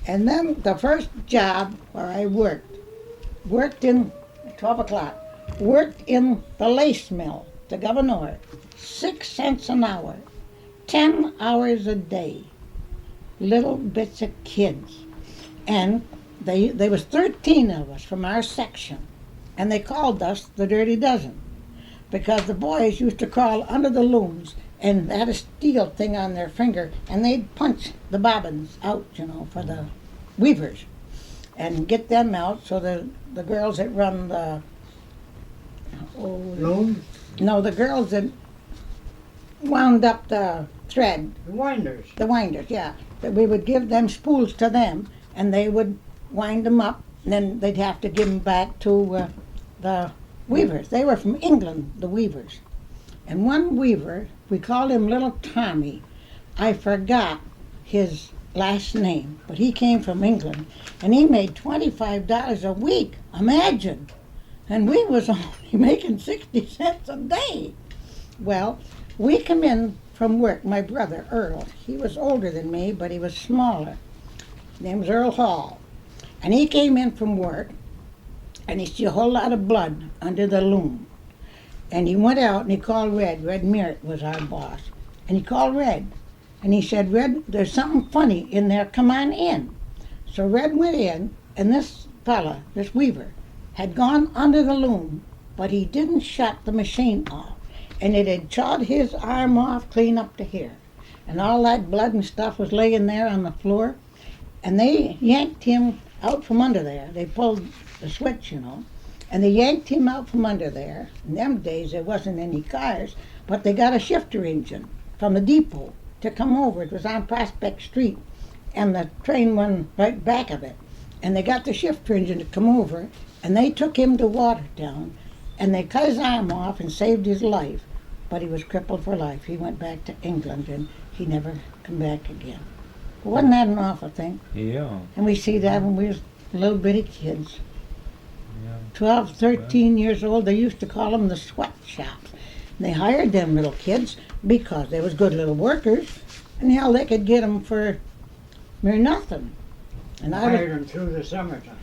And then the first job where I worked in 12 o'clock, worked in the lace mill, the Gouverneur, 6 cents an hour, 10 hours a day, little bits of kids. And there was 13 of us from our section, and they called us the Dirty Dozen because the boys used to crawl under the looms and they had a steel thing on their finger, and they'd punch the bobbins out, for the weavers and get them out so the girls that run the... Loom? No, the girls that wound up the thread. The winders. The winders, yeah. That we would give them spools to them, and they would wind them up, and then they'd have to give them back to the weavers. They were from England, the weavers. And one weaver, we called him Little Tommy. I forgot his last name, but he came from England, and he made $25 a week. Imagine. And we was only making 60 cents a day. Well, we come in from work, my brother, Earl. He was older than me, but he was smaller. His name was Earl Hall. And he came in from work, and he saw a whole lot of blood under the loom. And he went out and he called Red. Red Merritt was our boss. And he called Red. And he said, Red, there's something funny in there. Come on in. So Red went in, and this fella, this weaver, had gone under the loom, but he didn't shut the machine off. And it had chawed his arm off clean up to here. And all that blood and stuff was laying there on the floor. And they yanked him out from under there. They pulled the switch, and they yanked him out from under there. In them days, there wasn't any cars, but they got a shifter engine from the depot to come over. It was on Prospect Street, and the train went right back of it. And they got the shifter engine to come over, and they took him to Watertown, and they cut his arm off and saved his life, but he was crippled for life. He went back to England, and he never come back again. But wasn't that an awful thing? Yeah. And we see that when we was little bitty kids. Yeah. 12, 13 years old, they used to call them the sweatshops. They hired them little kids because they was good little workers, and hell, they could get them for mere nothing. And I Hired them through the summertime.